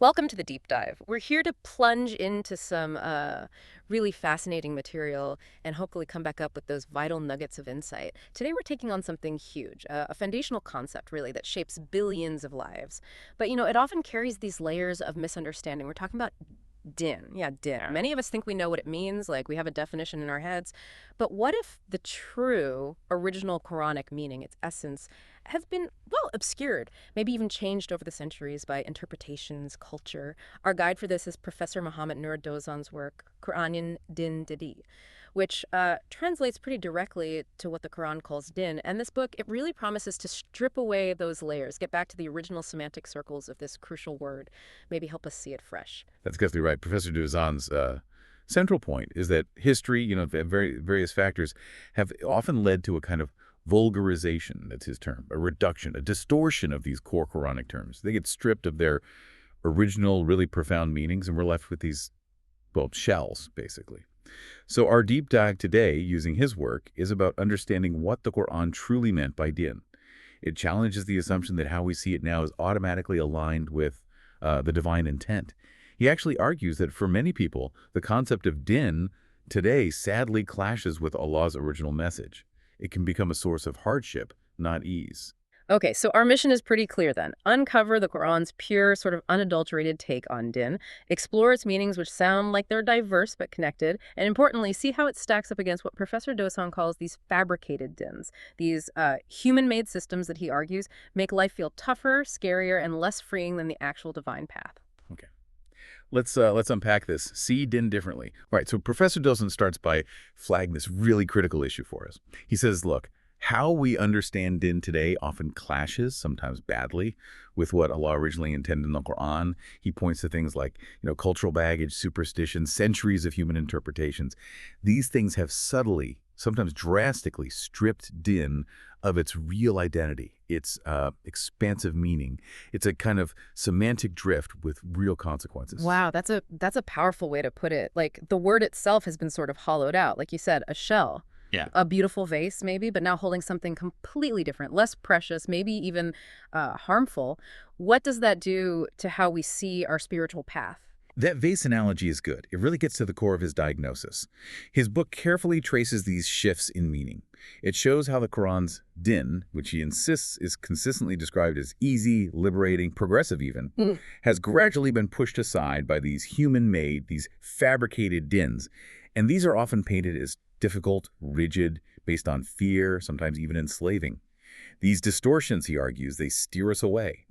Welcome to the deep dive. We're here to plunge into some really fascinating material and hopefully come back up with those vital nuggets of insight. Today we're taking on something huge, a foundational concept really that shapes billions of lives. But it often carries these layers of misunderstanding. We're talking about din. Yeah, din. Yeah. Many of us think we know what it means, like we have a definition in our heads. But what if the true original Quranic meaning, its essence, has been, well, obscured, maybe even changed over the centuries by interpretations, culture? Our guide for this is Professor Muhammed Nur DOİ'An's work, Qur'an'ın Din Dedi, which translates pretty directly to what the Quran calls din. And this book, it really promises to strip away those layers, get back to the original semantic circles of this crucial word, maybe help us see it fresh. That's definitely right. Professor DOİ'An's central point is that history, various factors have often led to a kind of vulgarization, that's his term, a reduction, a distortion of these core Quranic terms. They get stripped of their original, really profound meanings, and we're left with these, well, shells, basically. So our deep dive today, using his work, is about understanding what the Quran truly meant by din. It challenges the assumption that how we see it now is automatically aligned with the divine intent. He actually argues that for many people, the concept of din today sadly clashes with Allah's original message. It can become a source of hardship, not ease. Okay, so our mission is pretty clear then. Uncover the Quran's pure, sort of unadulterated take on din, explore its meanings which sound like they're diverse but connected, and importantly, see how it stacks up against what Professor DOİ'An calls these fabricated dins. These human-made systems that he argues make life feel tougher, scarier, and less freeing than the actual divine path. Okay. Let's unpack this. See din differently. All right, so Professor DOİ'An starts by flagging this really critical issue for us. He says, look, how we understand din today often clashes, sometimes badly, with what Allah originally intended in the Quran. He points to things like, cultural baggage, superstition, centuries of human interpretations. These things have subtly, sometimes drastically, stripped din of its real identity, its expansive meaning. It's a kind of semantic drift with real consequences. Wow, that's a powerful way to put it. Like, the word itself has been sort of hollowed out. Like you said, a shell. Yeah. A beautiful vase, maybe, but now holding something completely different, less precious, maybe even harmful. What does that do to how we see our spiritual path? That vase analogy is good. It really gets to the core of his diagnosis. His book carefully traces these shifts in meaning. It shows how the Quran's din, which he insists is consistently described as easy, liberating, progressive even, has gradually been pushed aside by these human-made, these fabricated dins. And these are often painted as difficult, rigid, based on fear, sometimes even enslaving. These distortions, he argues, they steer us away.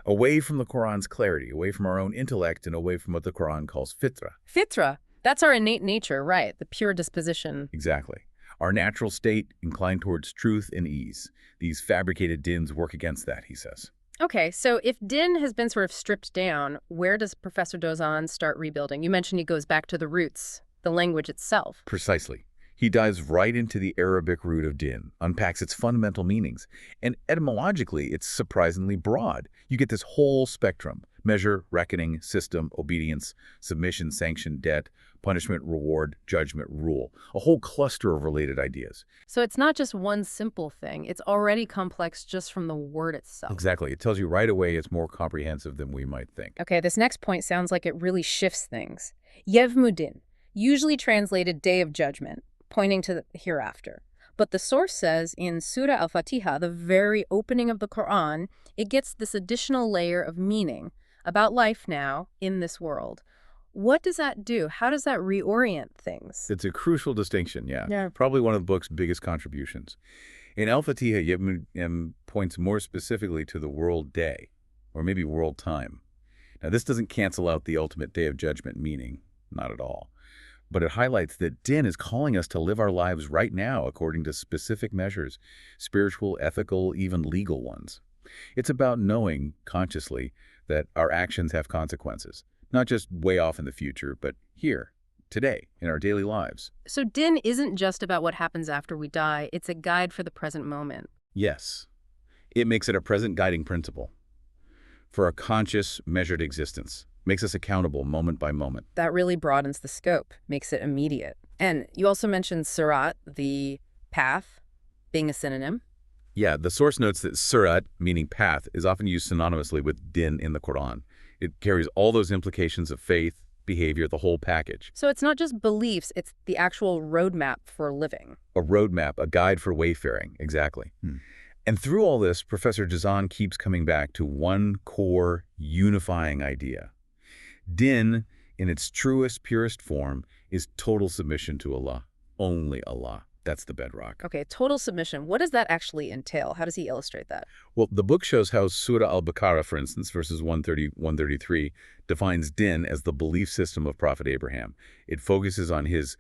Away from the Quran's clarity, away from our own intellect, and away from what the Quran calls fitra. Fitra, that's our innate nature, right? The pure disposition. Exactly. Our natural state inclined towards truth and ease. These fabricated dins work against that, he says. Okay, so if din has been sort of stripped down, where does Professor DOİ'An start rebuilding? You mentioned he goes back to the roots, the language itself. Precisely. He dives right into the Arabic root of din, unpacks its fundamental meanings, and etymologically, it's surprisingly broad. You get this whole spectrum: measure, reckoning, system, obedience, submission, sanction, debt, punishment, reward, judgment, rule. A whole cluster of related ideas. So it's not just one simple thing. It's already complex just from the word itself. Exactly. It tells you right away it's more comprehensive than we might think. Okay, this next point sounds like it really shifts things. Yevmudin, usually translated Day of Judgment, pointing to the hereafter. But the source says in Surah Al-Fatiha, the very opening of the Quran, it gets this additional layer of meaning about life now in this world. What does that do? How does that reorient things? It's a crucial distinction, yeah. Yeah. Probably one of the book's biggest contributions. In Al-Fatiha, Yevmudin points more specifically to the world day, or maybe world time. Now, this doesn't cancel out the ultimate Day of Judgment meaning, not at all. But it highlights that din is calling us to live our lives right now according to specific measures, spiritual, ethical, even legal ones. It's about knowing, consciously, that our actions have consequences, not just way off in the future, but here, today, in our daily lives. So din isn't just about what happens after we die. It's a guide for the present moment. Yes, it makes it a present guiding principle for a conscious, measured existence. Makes us accountable moment by moment. That really broadens the scope, makes it immediate. And you also mentioned sirat, the path, being a synonym. Yeah, the source notes that surat, meaning path, is often used synonymously with din in the Quran. It carries all those implications of faith, behavior, the whole package. So it's not just beliefs, it's the actual roadmap for living. A roadmap, a guide for wayfaring, exactly. And through all this, Professor DOÐAN keeps coming back to one core unifying idea. Din, in its truest, purest form, is total submission to Allah. Only Allah. That's the bedrock. Okay, total submission. What does that actually entail? How does he illustrate that? Well, the book shows how Surah al-Baqarah, for instance, verses 130, 133, defines din as the belief system of Prophet Abraham. It focuses on his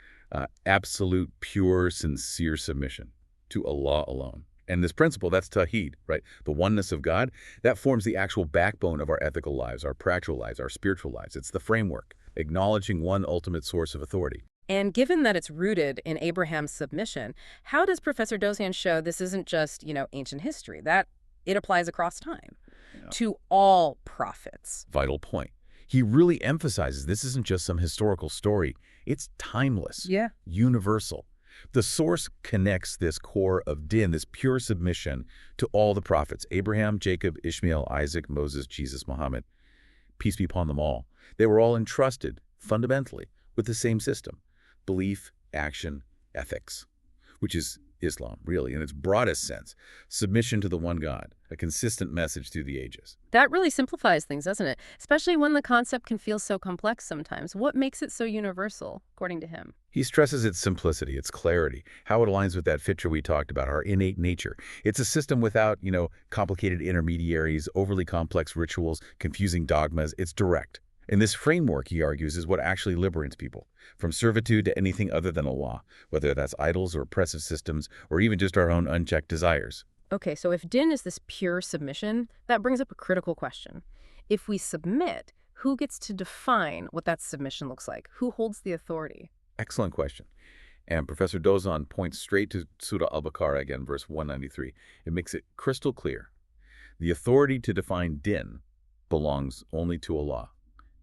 absolute, pure, sincere submission to Allah alone. And this principle, that's Tawheed, right? The oneness of God, that forms the actual backbone of our ethical lives, our practical lives, our spiritual lives. It's the framework, acknowledging one ultimate source of authority. And given that it's rooted in Abraham's submission, how does Professor DOÐAN show this isn't just, ancient history, that it applies across time to all prophets? Vital point. He really emphasizes this isn't just some historical story. It's timeless, universal. The source connects this core of din, this pure submission, to all the prophets, Abraham, Jacob, Ishmael, Isaac, Moses, Jesus, Muhammad. Peace be upon them all. They were all entrusted, fundamentally, with the same system: belief, action, ethics, which is Islam, really, in its broadest sense. Submission to the one God, a consistent message through the ages. That really simplifies things, doesn't it? Especially when the concept can feel so complex sometimes. What makes it so universal, according to him? He stresses its simplicity, its clarity, how it aligns with that fitra we talked about, our innate nature. It's a system without, complicated intermediaries, overly complex rituals, confusing dogmas. It's direct. And this framework, he argues, is what actually liberates people from servitude to anything other than Allah, whether that's idols or oppressive systems or even just our own unchecked desires. Okay, so if din is this pure submission, that brings up a critical question. If we submit, who gets to define what that submission looks like? Who holds the authority? Excellent question. And Professor DOÐAN points straight to Surah al-Baqarah again, verse 193. It makes it crystal clear. The authority to define din belongs only to Allah.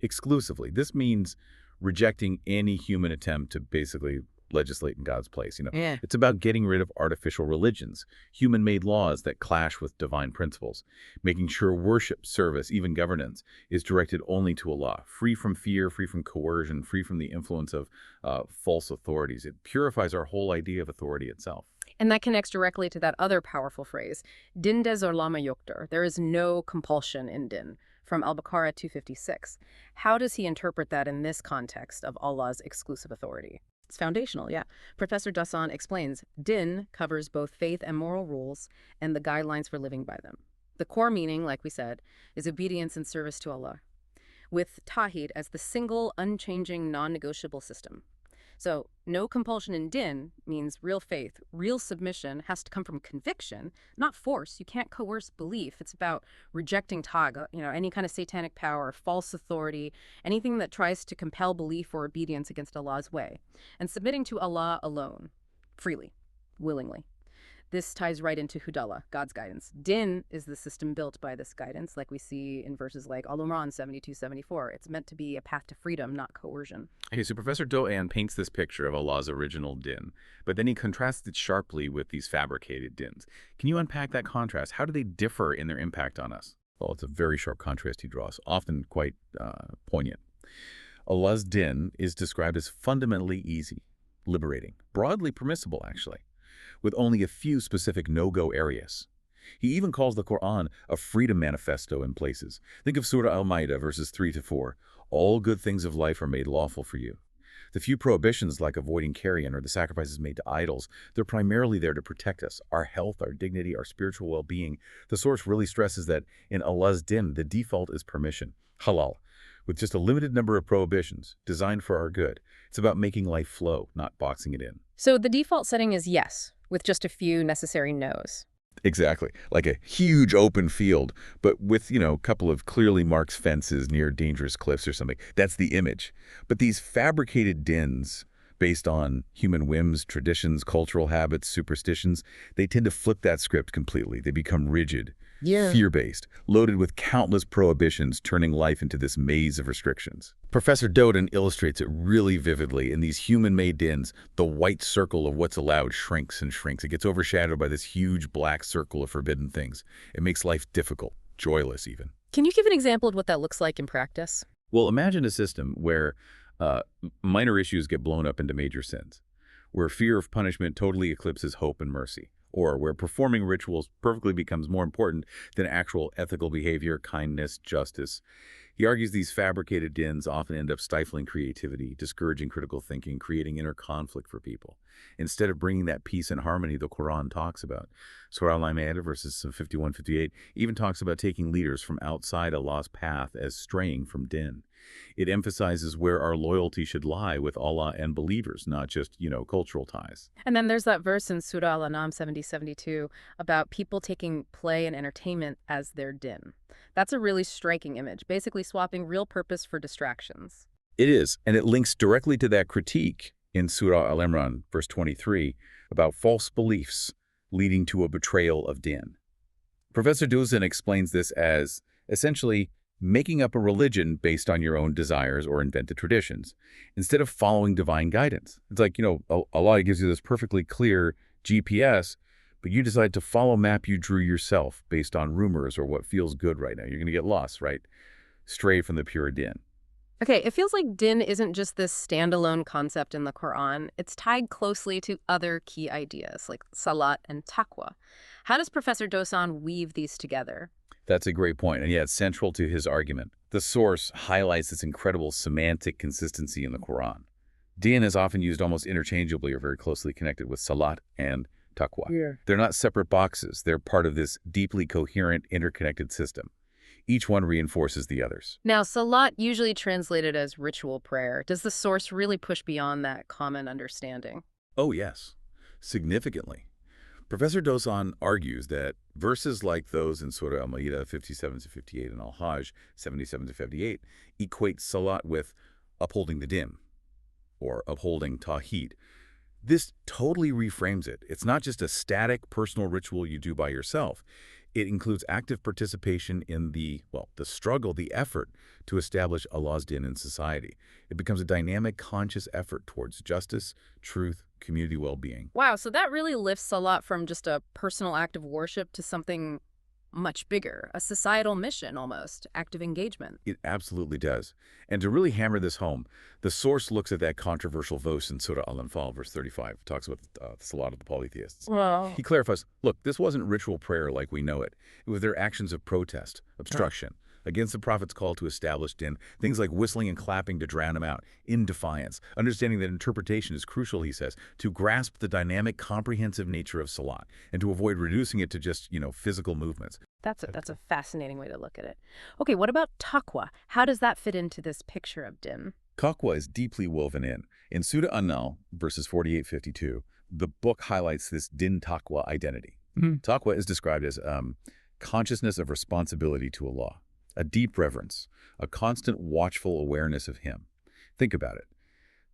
Exclusively. This means rejecting any human attempt to basically legislate in God's place. It's about getting rid of artificial religions, human-made laws that clash with divine principles, making sure worship, service, even governance is directed only to Allah, free from fear, free from coercion, free from the influence of false authorities. It purifies our whole idea of authority itself. And that connects directly to that other powerful phrase, din de zorlama yoktur. There is no compulsion in din, from Al-Baqarah 256. How does he interpret that in this context of Allah's exclusive authority? It's foundational, yeah. Professor DOÐAN explains, din covers both faith and moral rules and the guidelines for living by them. The core meaning, like we said, is obedience and service to Allah, with Tawheed as the single, unchanging, non-negotiable system. So no compulsion in din means real faith, real submission has to come from conviction, not force. You can't coerce belief. It's about rejecting tag, any kind of satanic power, false authority, anything that tries to compel belief or obedience against Allah's way, and submitting to Allah alone, freely, willingly. This ties right into Hudallah, God's guidance. Din is the system built by this guidance, like we see in verses like Al-Imran 72-74. It's meant to be a path to freedom, not coercion. Okay, so Professor DOÐAN paints this picture of Allah's original din, but then he contrasts it sharply with these fabricated dins. Can you unpack that contrast? How do they differ in their impact on us? Well, it's a very sharp contrast he draws, often quite poignant. Allah's din is described as fundamentally easy, liberating, broadly permissible, actually, with only a few specific no-go areas. He even calls the Quran a freedom manifesto in places. Think of Surah Al-Ma'idah, verses 3-4. All good things of life are made lawful for you. The few prohibitions, like avoiding carrion or the sacrifices made to idols, they're primarily there to protect us, our health, our dignity, our spiritual well-being. The source really stresses that in Allah's din, the default is permission, halal, with just a limited number of prohibitions designed for our good. It's about making life flow, not boxing it in. So the default setting is yes, with just a few necessary no's. Exactly. Like a huge open field, but with, a couple of clearly marked fences near dangerous cliffs or something. That's the image. But these fabricated dins, based on human whims, traditions, cultural habits, superstitions, they tend to flip that script completely. They become rigid, fear-based, loaded with countless prohibitions, turning life into this maze of restrictions. Professor DOÐAN illustrates it really vividly. In these human-made dins, the white circle of what's allowed shrinks and shrinks. It gets overshadowed by this huge black circle of forbidden things. It makes life difficult, joyless even. Can you give an example of what that looks like in practice? Well, imagine a system where minor issues get blown up into major sins, where fear of punishment totally eclipses hope and mercy, or where performing rituals perfectly becomes more important than actual ethical behavior, kindness, justice. He argues these fabricated dins often end up stifling creativity, discouraging critical thinking, creating inner conflict for people, instead of bringing that peace and harmony the Quran talks about. Surah Al-Ma'idah, verses 51-58, even talks about taking leaders from outside Allah's path as straying from din. It emphasizes where our loyalty should lie with Allah and believers, not just, cultural ties. And then there's that verse in Surah Al-An'am 70-72 about people taking play and entertainment as their din. That's a really striking image, basically swapping real purpose for distractions. It is, and it links directly to that critique in Surah Al-Imran, verse 23, about false beliefs leading to a betrayal of din. Professor DOÐAN explains this as, essentially, making up a religion based on your own desires or invented traditions, instead of following divine guidance. It's like, Allah gives you this perfectly clear GPS, but you decide to follow a map you drew yourself based on rumors or what feels good right now. You're going to get lost, right? Stray from the pure din. Okay, it feels like din isn't just this standalone concept in the Quran. It's tied closely to other key ideas like salat and taqwa. How does Professor DOÐAN weave these together? That's a great point, and yeah, it's central to his argument. The source highlights this incredible semantic consistency in the Quran. Din is often used almost interchangeably or very closely connected with salat and taqwa. Yeah. They're not separate boxes. They're part of this deeply coherent, interconnected system. Each one reinforces the others. Now, salat, usually translated as ritual prayer, does the source really push beyond that common understanding? Oh, yes, significantly. Professor DOÐAN argues that verses like those in Surah Al-Ma'idah 57-58 and Al-Hajj 77-58 equate salat with upholding the din, or upholding tawhid. This totally reframes it. It's not just a static personal ritual you do by yourself. It includes active participation in the struggle, the effort to establish Allah's din in society. It becomes a dynamic, conscious effort towards justice, truth, community well-being. Wow, so that really lifts salat from just a personal act of worship to something much bigger, a societal mission almost, active engagement. It absolutely does. And to really hammer this home, the source looks at that controversial verse in Surah Al-Anfal, verse 35. It talks about the salat of the polytheists. Wow. He clarifies, look, this wasn't ritual prayer like we know it. It was their actions of protest, obstruction, against the Prophet's call to establish din, things like whistling and clapping to drown him out, in defiance. Understanding that interpretation is crucial, he says, to grasp the dynamic, comprehensive nature of salat, and to avoid reducing it to just, physical movements. That's a fascinating way to look at it. Okay, what about taqwa? How does that fit into this picture of din? Taqwa is deeply woven in. In Surah An-Nahl, verses 48-52, the book highlights this din taqwa identity. Taqwa is described as consciousness of responsibility to Allah, a deep reverence, a constant watchful awareness of Him. Think about it.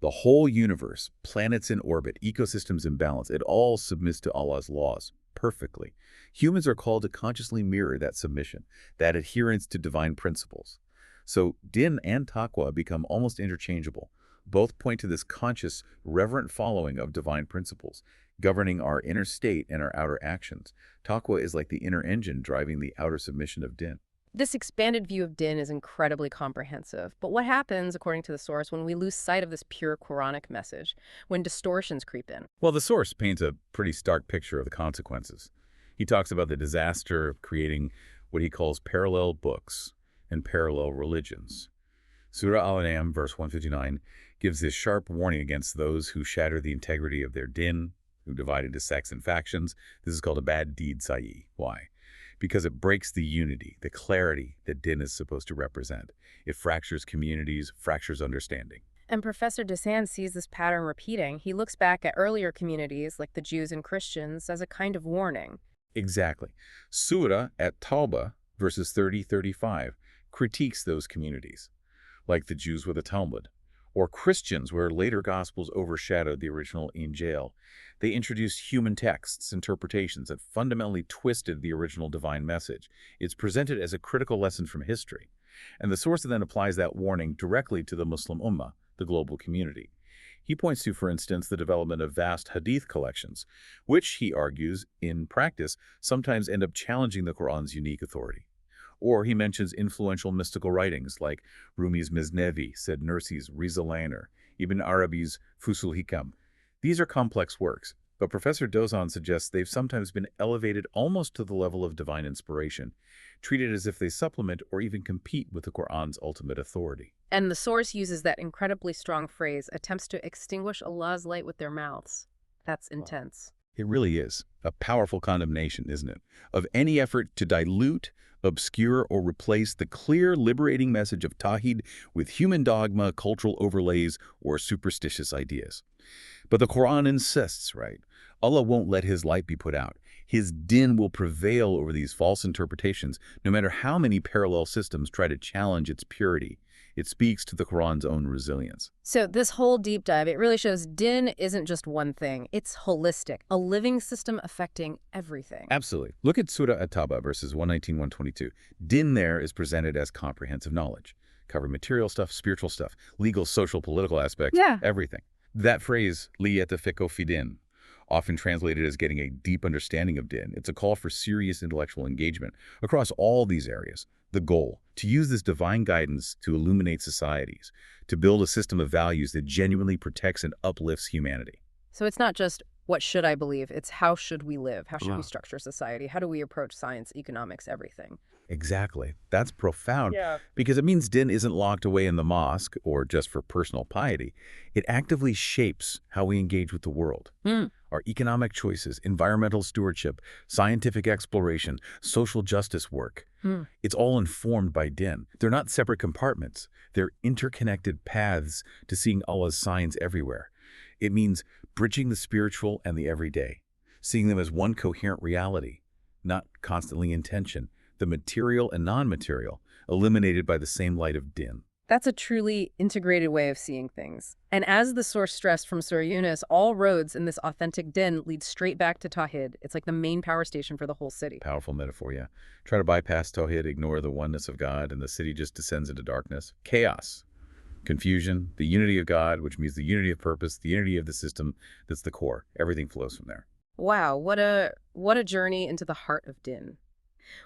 The whole universe, planets in orbit, ecosystems in balance, it all submits to Allah's laws perfectly. Humans are called to consciously mirror that submission, that adherence to divine principles. So din and taqwa become almost interchangeable. Both point to this conscious, reverent following of divine principles, governing our inner state and our outer actions. Taqwa is like the inner engine driving the outer submission of din. This expanded view of din is incredibly comprehensive. But what happens, according to the source, when we lose sight of this pure Quranic message, when distortions creep in? Well, the source paints a pretty stark picture of the consequences. He talks about the disaster of creating what he calls parallel books and parallel religions. Surah Al-An'am, verse 159, gives this sharp warning against those who shatter the integrity of their din, who divide into sects and factions. This is called a bad deed, sa'i. Why? Because it breaks the unity, the clarity that din is supposed to represent. It fractures communities, fractures understanding. And Professor DOÐAN sees this pattern repeating. He looks back at earlier communities, like the Jews and Christians, as a kind of warning. Exactly. Surah at Tawbah, verses 30-35, critiques those communities, like the Jews with the Talmud, or Christians where later Gospels overshadowed the original Injil. They introduced human texts, interpretations that fundamentally twisted the original divine message. It's presented as a critical lesson from history. And the source then applies that warning directly to the Muslim Ummah, the global community. He points to, for instance, the development of vast hadith collections, which, he argues, in practice, sometimes end up challenging the Quran's unique authority. Or he mentions influential mystical writings like Rumi's Mesnevi, Said Nursi's Rizalaner, Ibn Arabi's Fusul Hikam. These are complex works, but Professor DOÐAN suggests they've sometimes been elevated almost to the level of divine inspiration, treated as if they supplement or even compete with the Quran's ultimate authority. And the source uses that incredibly strong phrase, attempts to extinguish Allah's light with their mouths. That's intense. It really is a powerful condemnation, isn't it, of any effort to dilute, obscure, or replace the clear, liberating message of Tawhid with human dogma, cultural overlays, or superstitious ideas. But the Quran insists, right? Allah won't let his light be put out. His din will prevail over these false interpretations, no matter how many parallel systems try to challenge its purity. It speaks to the Quran's own resilience. So this whole deep dive, it really shows din isn't just one thing. It's holistic, a living system affecting everything. Absolutely. Look at Surah At-Tawbah, verses 119-122. Din there is presented as comprehensive knowledge. Cover material stuff, spiritual stuff, legal, social, political aspects, everything. That phrase, liyatafiqhu fi din, often translated as getting a deep understanding of din, it's a call for serious intellectual engagement across all these areas. The goal, to use this divine guidance to illuminate societies, to build a system of values that genuinely protects and uplifts humanity. So it's not just what should I believe, it's how should we live? How should we structure society? How do we approach science, economics, everything? Exactly. That's profound because it means din isn't locked away in the mosque or just for personal piety. It actively shapes how we engage with the world. Our economic choices, environmental stewardship, scientific exploration, social justice work. It's all informed by din. They're not separate compartments. They're interconnected paths to seeing Allah's signs everywhere. It means bridging the spiritual and the everyday, seeing them as one coherent reality, not constantly in tension, the material and non-material, eliminated by the same light of din. That's a truly integrated way of seeing things. And as the source stressed from Surah Yunus, all roads in this authentic din lead straight back to Tawhid. It's like the main power station for the whole city. Powerful metaphor, yeah. Try to bypass Tawhid, ignore the oneness of God, and the city just descends into darkness. Chaos. Confusion, the unity of God, which means the unity of purpose, the unity of the system, that's the core. Everything flows from there. Wow, what a journey into the heart of din.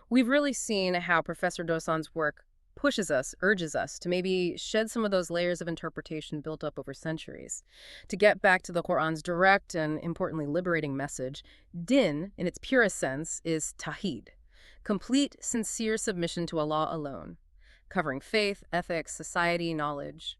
We've really seen how Professor DOÐAN's work pushes us, urges us to maybe shed some of those layers of interpretation built up over centuries. To get back to the Quran's direct and, importantly, liberating message, din, in its purest sense, is Tawhid, complete, sincere submission to Allah alone, covering faith, ethics, society, knowledge,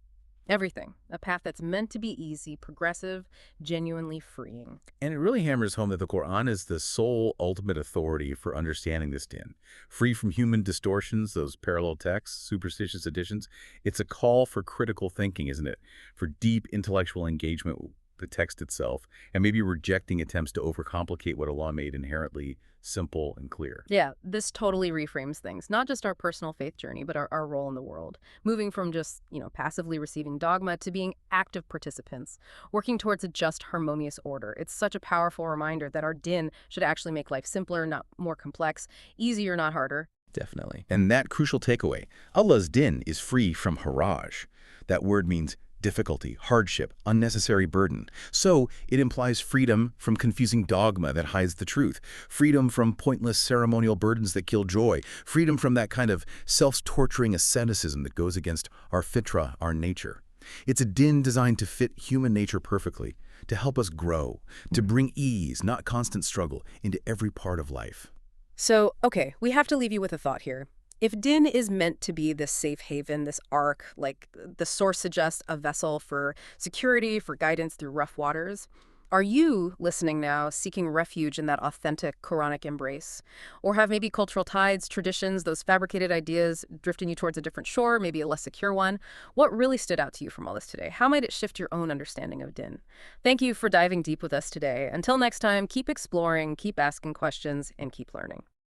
everything. A path that's meant to be easy, progressive, genuinely freeing. And it really hammers home that the Quran is the sole ultimate authority for understanding this din. Free from human distortions, those parallel texts, superstitious additions. It's a call for critical thinking, isn't it? For deep intellectual engagement with the text itself, and maybe rejecting attempts to overcomplicate what Allah made inherently simple and clear. Yeah, this totally reframes things, not just our personal faith journey, but our role in the world. Moving from just, passively receiving dogma to being active participants, working towards a just, harmonious order. It's such a powerful reminder that our din should actually make life simpler, not more complex, easier, not harder. Definitely. And that crucial takeaway, Allah's din is free from haraj. That word means difficulty, hardship, unnecessary burden. So it implies freedom from confusing dogma that hides the truth, freedom from pointless ceremonial burdens that kill joy, freedom from that kind of self-torturing asceticism that goes against our fitra, our nature. It's a din designed to fit human nature perfectly, to help us grow, to bring ease, not constant struggle, into every part of life. So, okay, we have to leave you with a thought here. If din is meant to be this safe haven, this ark, like the source suggests, a vessel for security, for guidance through rough waters, are you, listening now, seeking refuge in that authentic Quranic embrace? Or have maybe cultural tides, traditions, those fabricated ideas drifting you towards a different shore, maybe a less secure one? What really stood out to you from all this today? How might it shift your own understanding of din? Thank you for diving deep with us today. Until next time, keep exploring, keep asking questions, and keep learning.